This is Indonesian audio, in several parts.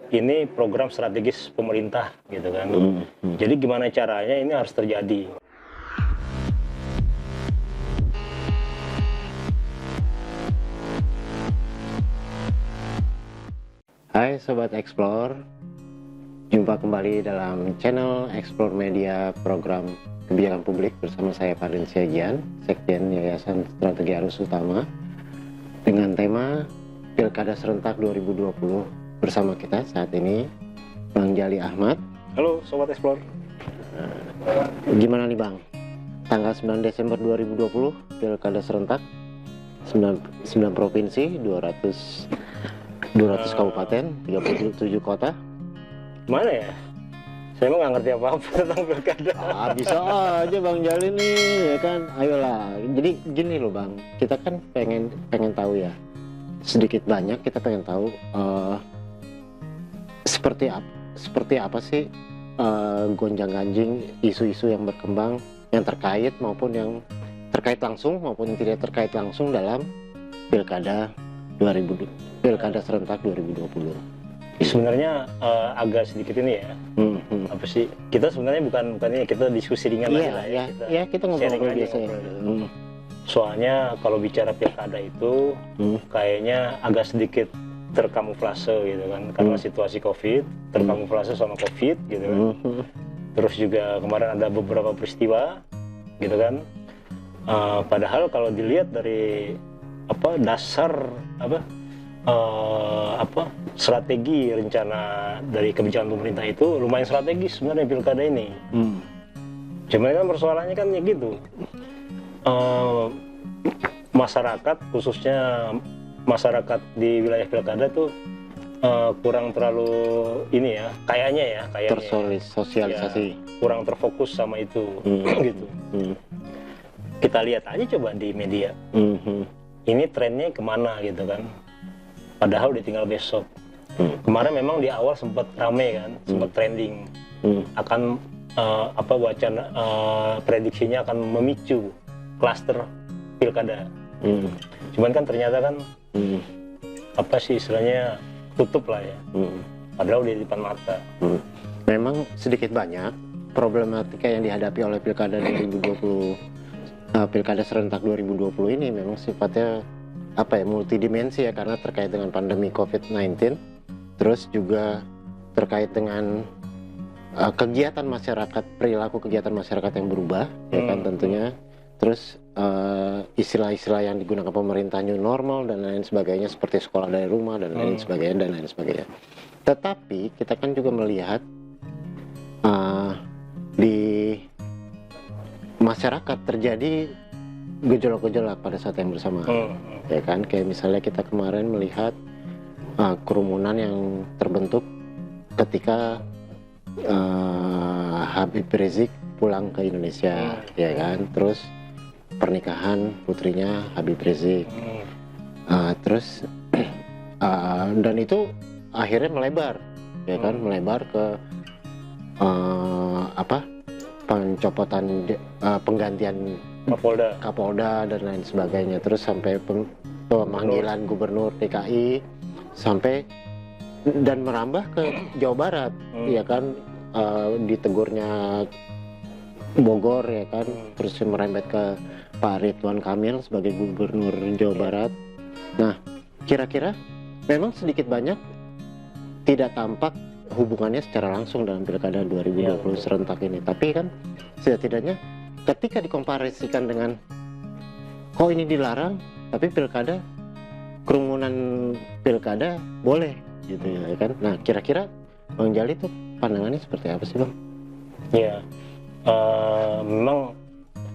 ini program strategis pemerintah gitu kan. Jadi gimana caranya ini harus terjadi. Hai Sobat Explore, jumpa kembali dalam channel Explore Media program kebijakan publik bersama saya Fardin Siagian, Sekjen Yayasan Strategi Arus Utama, dengan tema Pilkada Serentak 2020. Bersama kita saat ini Bang Jali Ahmad. Halo Sobat Explore. Gimana nih Bang? Tanggal 9 Desember 2020, Pilkada Serentak 9 provinsi, 200 kabupaten, 37 kota. Mana ya? Saya emang nggak ngerti apa-apa tentang pilkada. Bisa aja Bang Jali nih, ya kan? Ayolah. Jadi gini loh Bang, kita kan pengen tahu ya. Sedikit banyak kita pengen tahu seperti apa sih gonjang-ganjing isu-isu yang berkembang, yang terkait maupun yang terkait langsung maupun yang tidak terkait langsung dalam Pilkada Serentak 2020. Sebenarnya agak sedikit ini ya. Apa sih? Kita sebenarnya bukan ini, kita diskusi ringan aja lah ya. Kita ngobrol biasa ya. Soalnya kalau bicara pilkada itu kayaknya agak sedikit terkamuflase gitu kan, karena situasi COVID, terkamuflase sama COVID gitu kan. Terus juga kemarin ada beberapa peristiwa gitu kan. Padahal kalau dilihat dari dasar strategi rencana dari kebijakan pemerintah itu lumayan strategis sebenarnya pilkada ini. Cuman kan persoalannya kan ya gitu, masyarakat khususnya masyarakat di wilayah pilkada tuh kurang terlalu ini ya, kayaknya tersosialisasi ya, kurang terfokus sama itu. Gitu. Kita lihat aja coba di media, ini trennya kemana gitu kan, padahal udah tinggal besok. Kemarin memang di awal sempat rame kan, sempat trending akan wacana prediksinya akan memicu klaster pilkada. Cuman kan ternyata kan istilahnya tutup lah ya, padahal udah di depan mata. Memang sedikit banyak problematika yang dihadapi oleh Pilkada 2020, Pilkada Serentak 2020 ini memang sifatnya multidimensi ya, karena terkait dengan pandemi COVID-19, terus juga terkait dengan kegiatan masyarakat, perilaku kegiatan masyarakat yang berubah, ya kan tentunya. Terus istilah-istilah yang digunakan pemerintah new normal dan lain sebagainya, seperti sekolah dari rumah dan lain sebagainya. Tetapi kita kan juga melihat di masyarakat terjadi gejolak-gejolak pada saat yang bersamaan, ya kan? Kayak misalnya kita kemarin melihat kerumunan yang terbentuk ketika Habib Rizik pulang ke Indonesia, ya kan? Terus pernikahan putrinya Habib Rizik, terus dan itu akhirnya melebar, ya kan? Melebar ke pencopotan penggantian Kapolda dan lain sebagainya, terus sampai pemanggilan gubernur DKI, sampai dan merambah ke Jawa Barat, ya kan, ditegurnya Bogor, ya kan, terus merembet ke Pak Ridwan Kamil sebagai gubernur Jawa Barat. Nah, kira-kira memang sedikit banyak tidak tampak hubungannya secara langsung dalam Pilkada 2020 serentak ini, tapi kan setidaknya ketika dikomparasikan dengan kok ini dilarang tapi pilkada, kerumunan pilkada boleh gitu ya kan. Nah, kira-kira Bang Jali tuh pandangannya seperti apa sih Bang? Ya, memang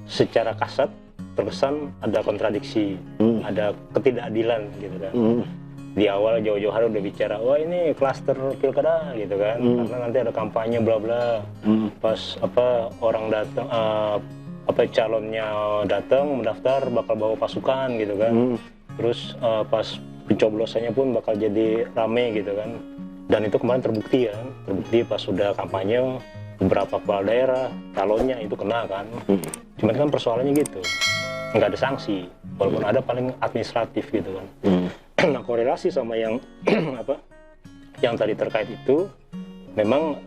secara kasat terkesan ada kontradiksi, ada ketidakadilan gitu kan. Di awal jauh-jauh hari udah bicara, wah ini klaster pilkada gitu kan, karena nanti ada kampanye bla bla. Pas orang datang, calonnya datang mendaftar bakal bawa pasukan gitu kan. Terus pas pencoblosannya pun bakal jadi rame gitu kan. Dan itu kemarin terbukti pas sudah kampanye beberapa kepala daerah calonnya itu kena kan. Cuman kan persoalannya gitu, nggak ada sanksi, walaupun ada paling administratif gitu kan. Nah, korelasi sama yang yang tadi terkait itu memang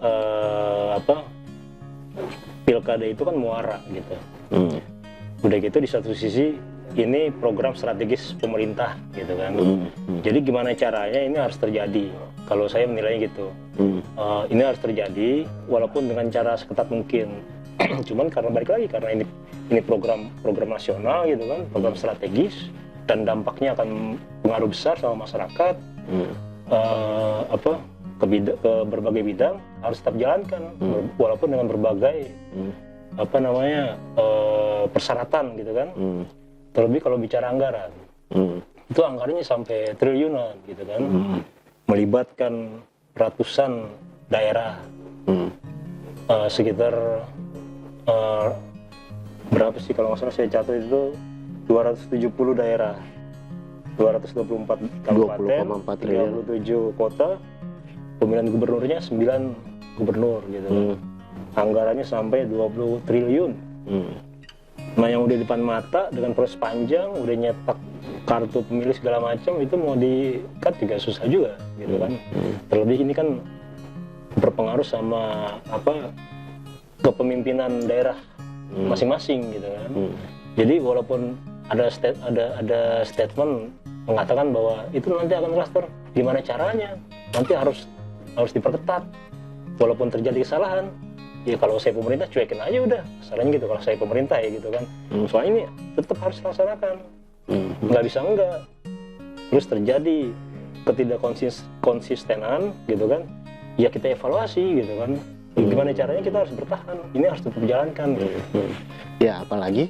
pilkada itu kan muara gitu. Udah gitu di satu sisi ini program strategis pemerintah gitu kan. Jadi gimana caranya ini harus terjadi? Kalau saya menilainya gitu. Ini harus terjadi walaupun dengan cara seketat mungkin. Cuman karena balik lagi karena ini program nasional gitu kan, program strategis dan dampaknya akan pengaruh besar sama masyarakat. Ke berbagai bidang harus tetap jalankan walaupun dengan berbagai persyaratan gitu kan. Terlebih kalau bicara anggaran, itu anggarannya sampai triliunan gitu kan, melibatkan ratusan daerah, sekitar berapa sih kalau nggak salah saya catat itu 270 daerah, 224 kabupaten, 37 kota, pemilihan gubernurnya 9 gubernur gitu kan. Anggarannya sampai 20 triliun. Nah yang udah di depan mata dengan proses panjang, udah nyetak kartu pemilih segala macam, itu mau di-cut juga susah juga gitu kan. Terlebih ini kan berpengaruh sama kepemimpinan daerah masing-masing gitu kan. Jadi walaupun ada statement mengatakan bahwa itu nanti akan klaster, gimana caranya? Nanti harus diperketat. Walaupun terjadi kesalahan, ya kalau saya pemerintah cuekin aja udah, kesalahannya gitu kalau saya pemerintah ya gitu kan. Soalnya ini tetap harus dilaksanakan, nggak bisa enggak. Terus terjadi ketidakkonsistenan gitu kan, ya kita evaluasi gitu kan. Gimana caranya kita harus bertahan, ini harus tetap dijalankan gitu. Ya apalagi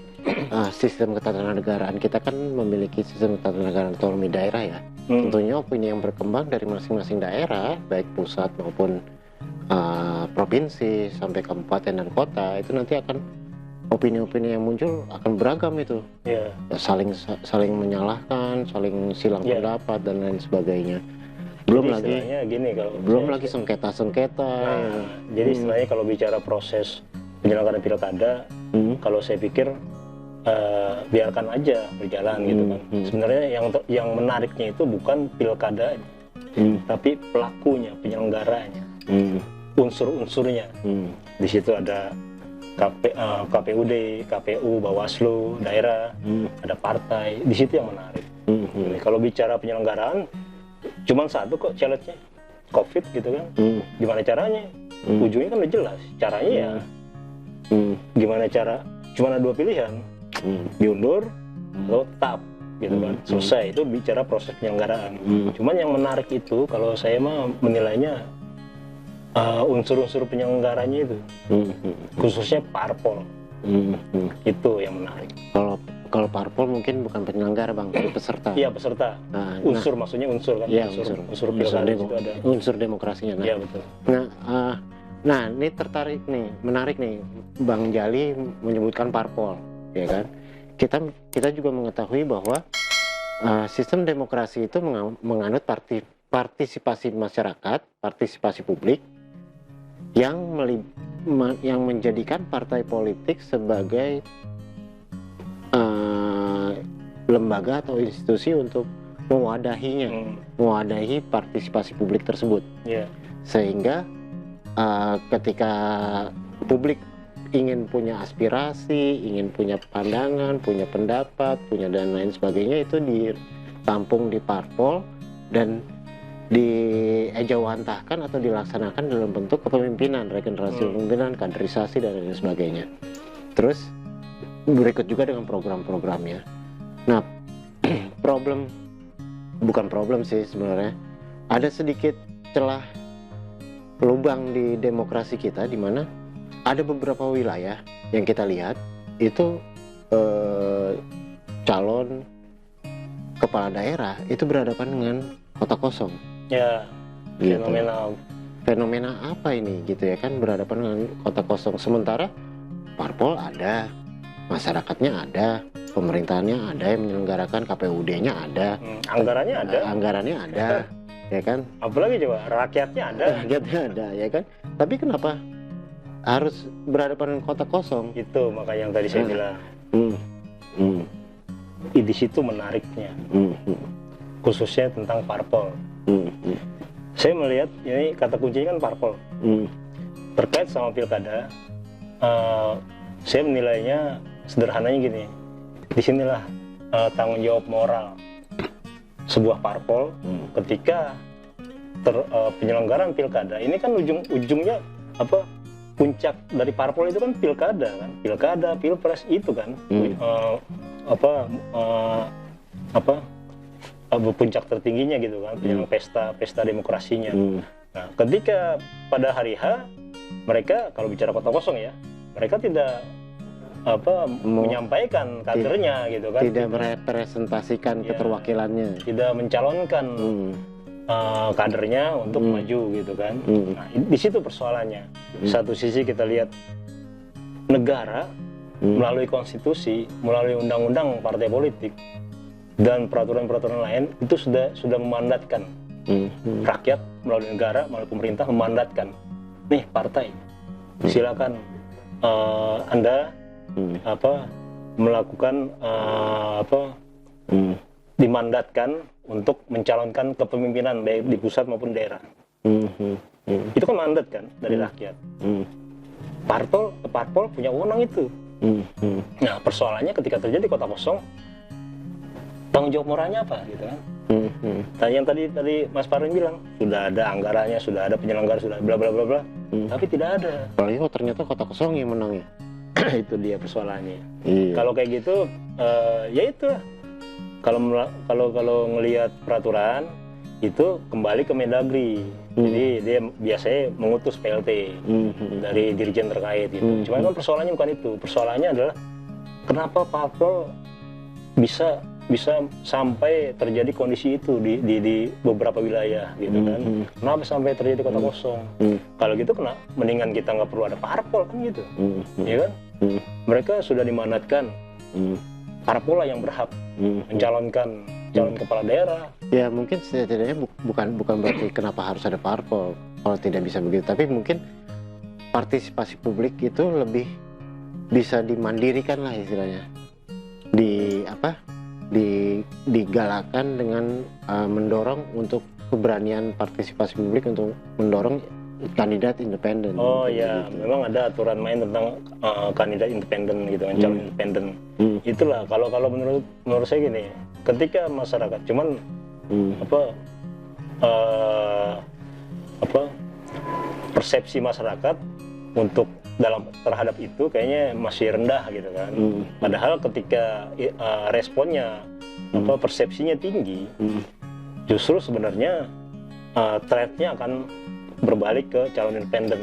sistem ketatanegaraan kita kan memiliki sistem ketatanegaraan otonomi daerah ya. Tentunya opini yang berkembang dari masing-masing daerah, baik pusat maupun provinsi sampai kabupaten dan kota, itu nanti akan opini-opini yang muncul akan beragam itu. Ya, saling menyalahkan, saling silang pendapat dan lain sebagainya. Belum lagi sengketa-sengketa. Jadi istilahnya kalau bicara proses penyelenggaraan pilkada, kalau saya pikir biarkan aja berjalan gitu kan. Sebenarnya yang menariknya itu bukan pilkada, tapi pelakunya, penyelenggaranya, unsur-unsurnya. Di situ ada KPUD, KPU, Bawaslu, daerah, ada partai. Di situ yang menarik. Kalau bicara penyelenggaraan, cuman satu kok challenge-nya, COVID gitu kan. Gimana caranya? Ujungnya kan udah jelas. Caranya ya gimana cara, cuma ada 2 pilihan, diundur atau tetap gitu kan. Selesai, itu bicara proses penyelenggaraan. Cuman yang menarik itu kalau saya mah menilainya unsur-unsur penyelenggaranya itu, khususnya parpol. Itu yang menarik. Kalau parpol mungkin bukan penyelenggara bang, tapi peserta. Iya peserta. Unsur maksudnya unsur kan. Iya, unsur pilkada itu ada. Unsur demokrasinya. Iya betul. Nah ini menarik nih, Bang Jali menyebutkan parpol, ya kan? Kita juga mengetahui bahwa sistem demokrasi itu menganut partisipasi masyarakat, partisipasi publik, yang menjadikan partai politik sebagai lembaga atau institusi untuk mewadahi partisipasi publik tersebut. Sehingga ketika publik ingin punya aspirasi, ingin punya pandangan, punya pendapat, punya dan lain sebagainya, itu ditampung di parpol dan diejawantahkan atau dilaksanakan dalam bentuk kepemimpinan, regenerasi kepemimpinan, kaderisasi dan lain sebagainya. Terus berikut juga dengan program-programnya. Nah, bukan problem sih sebenarnya. Ada sedikit celah lubang di demokrasi kita, di mana ada beberapa wilayah yang kita lihat itu calon kepala daerah itu berhadapan dengan kota kosong. Ya, gitu. Fenomena apa ini gitu ya kan, berhadapan dengan kota kosong, sementara parpol ada, masyarakatnya ada, pemerintahannya ada, yang menyelenggarakan KPUD-nya ada, anggarannya ada, ya kan? Apalagi coba rakyatnya ada, ya kan? Tapi kenapa harus berhadapan dengan kota kosong? Itu makanya yang tadi saya bilang. Di situ menariknya, khususnya tentang parpol. Saya melihat ini kata kuncinya kan parpol. Terkait sama pilkada, saya menilainya sederhananya gini. Disinilah tanggung jawab moral sebuah parpol ketika penyelenggaraan pilkada. Ini kan ujungnya apa? Puncak dari parpol itu kan pilkada, pilpres itu kan puncak tertingginya gitu kan, yang pesta demokrasinya. Nah, ketika pada hari H mereka kalau bicara kota kosong ya, mereka tidak menyampaikan kadernya gitu kan, tidak merepresentasikan keterwakilannya, tidak mencalonkan kadernya untuk maju gitu kan. Nah, di situ persoalannya. Satu sisi kita lihat negara melalui konstitusi, melalui undang-undang partai politik dan peraturan-peraturan lain itu sudah memandatkan rakyat melalui negara, melalui pemerintah memandatkan, nih partai silakan Anda melakukan dimandatkan untuk mencalonkan kepemimpinan baik di pusat maupun daerah. Itu kan mandat kan dari rakyat. Parpol punya wewenang itu. Nah, persoalannya ketika terjadi kota kosong, tanggung jawab moralnya apa gitu kan? Yang tadi Mas Parwin bilang sudah ada anggarannya, sudah ada penyelenggara, sudah bla bla bla bla, tapi tidak ada. Apalagi ternyata kota kosong yang menang ya. Itu dia persoalannya. Kalau kayak gitu, ya itu. Kalau ngelihat peraturan itu kembali ke Mendagri. Jadi dia biasanya mengutus PLT dari dirjen terkait gitu. Cuma kan persoalannya bukan itu. Persoalannya adalah kenapa parpol bisa sampai terjadi kondisi itu di beberapa wilayah gitu kan. Kenapa sampai terjadi kota kosong? Kalau gitu mendingan kita nggak perlu ada parpol kan gitu. Ya kan? Mereka sudah dimandatkan. Parpol lah yang berhak mencalonkan calon kepala daerah. Ya mungkin setidaknya bukan berarti kenapa harus ada parpol kalau tidak bisa begitu, tapi mungkin partisipasi publik itu lebih bisa dimandirikan lah istilahnya, digalakkan dengan mendorong untuk keberanian partisipasi publik untuk mendorong kandidat independen. Oh ya, gitu. Memang ada aturan main tentang kandidat independen gitu kan, calon independen. Itulah kalau menurut saya gini, ketika masyarakat cuman persepsi masyarakat untuk terhadap itu kayaknya masih rendah gitu kan. Padahal ketika responnya persepsinya tinggi, justru sebenarnya threat-nya akan berbalik ke calon independen.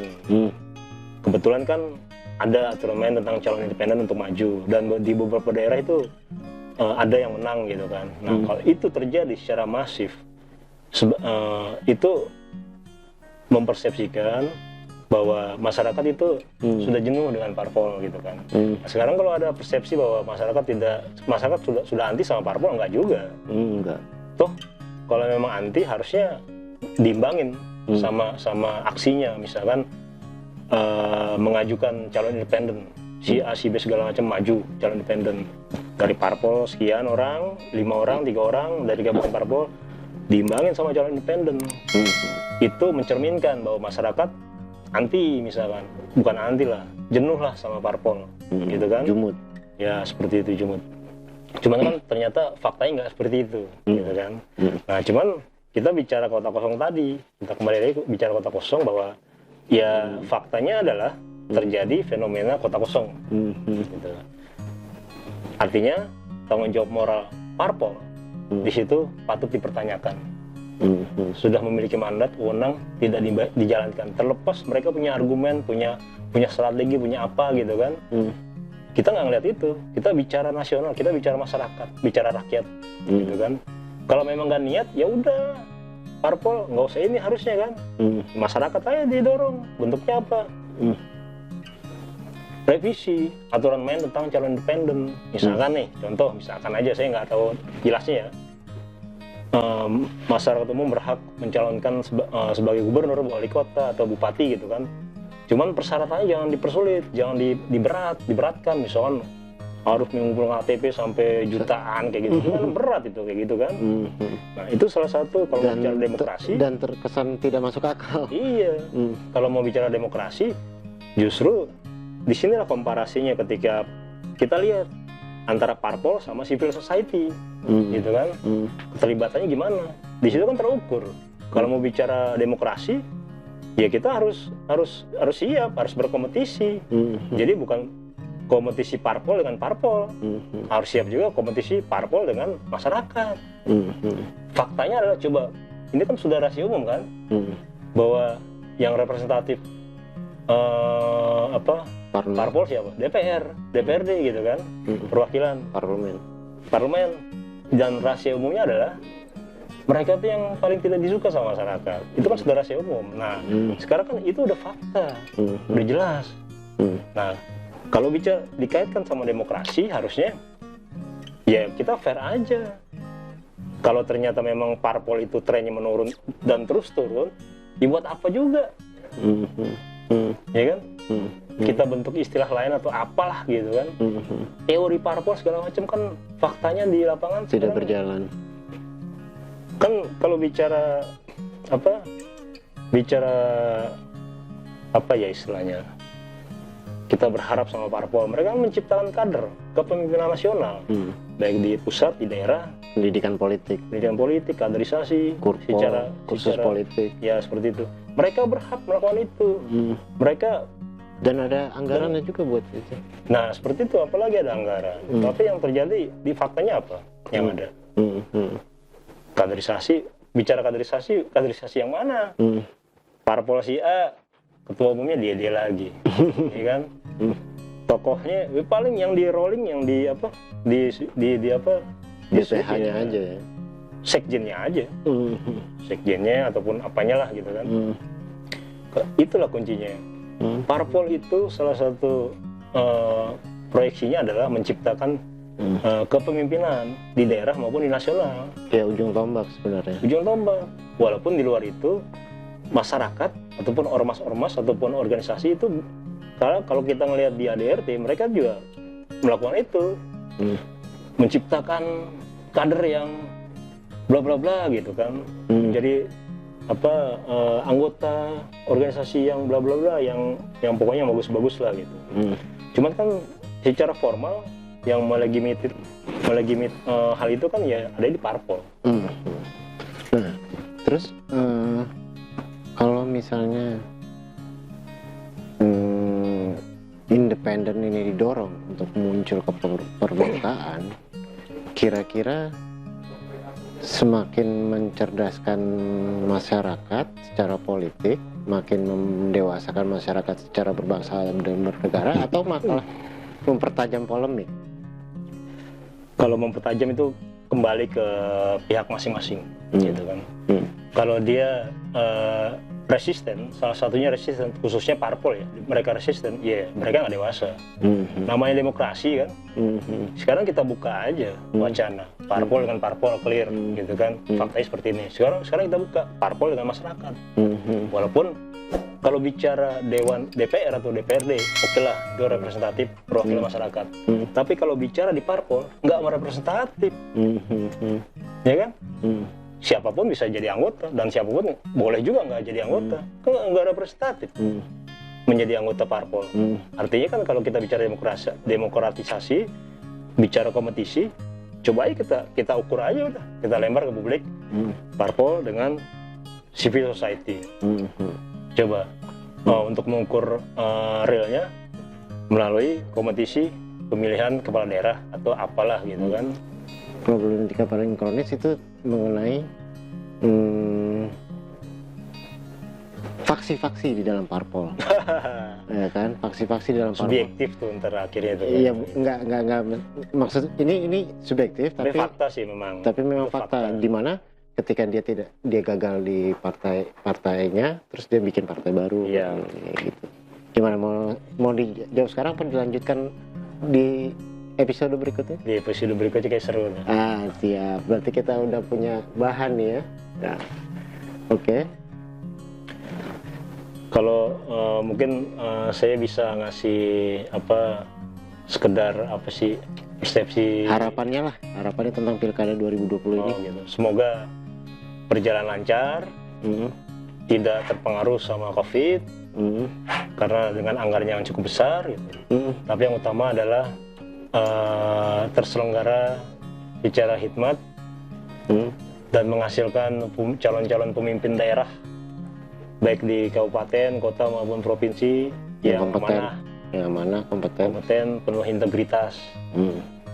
Kebetulan kan ada aturan main tentang calon independen untuk maju, dan di beberapa daerah itu ada yang menang gitu kan. Nah, kalau itu terjadi secara masif, itu mempersepsikan bahwa masyarakat itu sudah jenuh dengan parpol gitu kan. Nah, sekarang kalau ada persepsi bahwa masyarakat sudah anti sama parpol, enggak juga. Enggak. Toh kalau memang anti harusnya diimbangin sama aksinya, misalkan mengajukan calon independen, si A, si B segala macam maju calon independen dari parpol sekian orang, 5 orang, 3 orang dari gabungan parpol diimbangin sama calon independen. Itu mencerminkan bahwa masyarakat anti, misalkan bukan anti lah, jenuh lah sama parpol, gitu kan? Jumut. Ya seperti itu, jumut. Cuman kan ternyata faktanya nggak seperti itu, gitu kan? Nah cuman kita bicara kota kosong tadi, kita kembali lagi bicara kota kosong, bahwa ya faktanya adalah terjadi fenomena kota kosong. Gitu. Artinya tanggung jawab moral parpol di situ patut dipertanyakan. Sudah memiliki mandat, wewenang, tidak dijalankan. Terlepas mereka punya argumen, punya strategi, punya apa gitu kan. Kita nggak ngeliat itu. Kita bicara nasional, kita bicara masyarakat, bicara rakyat, gitu kan. Kalau memang nggak niat, ya udah parpol nggak usah ini harusnya kan. Masyarakat aja didorong. Bentuknya apa? Revisi aturan main tentang calon independen. Misalkan nih, contoh, misalkan aja, saya nggak tahu jelasnya ya. Masyarakat umum berhak mencalonkan sebagai gubernur, wali kota, atau bupati gitu kan. Cuman persyaratannya jangan dipersulit, jangan diberatkan. Misalkan harus mengumpulkan KTP sampai jutaan kayak gitu. Kan berat itu kayak gitu kan. Nah itu salah satu kalau mau bicara demokrasi. Dan terkesan tidak masuk akal. Iya. Kalau mau bicara demokrasi, justru disinilah komparasinya ketika kita lihat antara parpol sama civil society, gitu kan. Keterlibatannya gimana? Di situ kan terukur. Kalau mau bicara demokrasi, ya kita harus siap, harus berkompetisi. Jadi bukan kompetisi parpol dengan parpol, harus siap juga kompetisi parpol dengan masyarakat. Faktanya adalah coba, ini kan sudah rahasia umum kan, bahwa yang representatif parpol siapa? DPR, DPRD gitu kan, perwakilan parlemen. Dan rahasia umumnya adalah mereka itu yang paling tidak disuka sama masyarakat. Itu kan sudah rahasia umum. Nah, sekarang kan itu udah fakta, udah jelas. Nah, kalau bicara dikaitkan sama demokrasi, harusnya ya kita fair aja. Kalau ternyata memang parpol itu trennya menurun dan terus turun, dibuat apa juga? Ya kan? Kita bentuk istilah lain atau apalah gitu kan? Teori parpol segala macam kan faktanya di lapangan tidak berjalan. Kan kalau bicara apa ya istilahnya? Kita berharap sama parpol, mereka menciptakan kader kepemimpinan nasional, baik di pusat, di daerah, pendidikan politik, kaderisasi, kursus politik, ya seperti itu. Mereka berhak melakukan itu. Mereka dan ada anggarannya juga buat itu. Nah seperti itu, apalagi ada anggaran. Tapi yang terjadi di faktanya apa? Yang ada kaderisasi, bicara kaderisasi yang mana? Parpol si A, ketua umumnya dia lagi, ya kan? Tokohnya paling yang di rolling, yang di BPH-nya aja ya, sekjennya aja, sekjennya ataupun apanya lah gitu kan. Itulah kuncinya. Parpol itu salah satu proyeksinya adalah menciptakan kepemimpinan di daerah maupun di nasional. Ya ujung tombak sebenarnya. Ujung tombak. Walaupun di luar itu masyarakat ataupun ormas-ormas ataupun organisasi itu, kalau kita ngelihat di ADRT, mereka juga melakukan itu, menciptakan kader yang bla bla bla gitu kan. Jadi anggota organisasi yang bla bla bla, yang pokoknya bagus-bagus lah gitu. Cuman kan secara formal yang melegimit hal itu kan ya ada di parpol. Nah, terus kalau misalnya independen ini didorong untuk muncul ke permukaan, kira-kira semakin mencerdaskan masyarakat secara politik, makin mendewasakan masyarakat secara berbangsa dan bernegara, atau malah mempertajam polemik? Kalau mempertajam itu kembali ke pihak masing-masing, gitu kan. Kalau dia resisten, salah satunya resisten, khususnya parpol ya, mereka resisten, ya mereka nggak dewasa. Namanya demokrasi kan. Sekarang kita buka aja wacana parpol dengan parpol clear, gitu kan. Faktanya seperti ini. Sekarang kita buka parpol dengan masyarakat. Walaupun kalau bicara Dewan DPR atau DPRD, oke lah, itu representatif perwakilan masyarakat. Tapi kalau bicara di parpol, nggak merepresentatif, ya kan? Siapapun bisa jadi anggota, dan siapapun boleh juga nggak jadi anggota, kan nggak representatif menjadi anggota parpol. Artinya kan kalau kita bicara demokratisasi, bicara kompetisi, coba aja kita ukur aja udah, kita lempar ke publik, parpol dengan civil society. Coba untuk mengukur realnya melalui kompetisi pemilihan kepala daerah atau apalah gitu kan. Problematika paling kronis itu mengenai faksi-faksi di dalam parpol. Ya kan, faksi-faksi di dalam parpol. Subjektif tuh ntar akhirnya itu. Iya, enggak maksud ini subjektif, tapi fakta sih memang. Tapi memang fakta di mana ketika dia gagal di partainya, terus dia bikin partai baru. Iya. Gitu. Gimana mau dijawab sekarang apa dilanjutkan di episode berikutnya? Di episode berikutnya kayak seru. Siap. Berarti kita udah punya bahan nih ya. Nah, oke. Kalau mungkin saya bisa ngasih sekedar apa sih persepsi. Harapannya tentang pilkada 2020 ini. Gitu. Semoga berjalan lancar, tidak terpengaruh sama COVID, karena dengan anggaran yang cukup besar gitu. Tapi yang utama adalah terselenggara secara hikmat dan menghasilkan calon-calon pemimpin daerah baik di kabupaten, kota maupun provinsi yang amanah, kompeten, penuh integritas,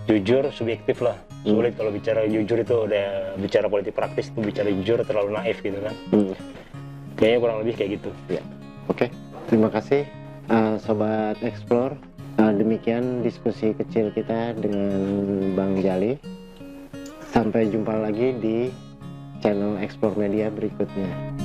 jujur, subjektif lah. Sulit kalau bicara jujur itu udah bicara politik praktis, itu bicara jujur terlalu naif gitu kan. Kayaknya kurang lebih kayak gitu. Ya. Oke, terima kasih Sobat Explore. Demikian diskusi kecil kita dengan Bang Jali. Sampai jumpa lagi di channel Explore Media berikutnya.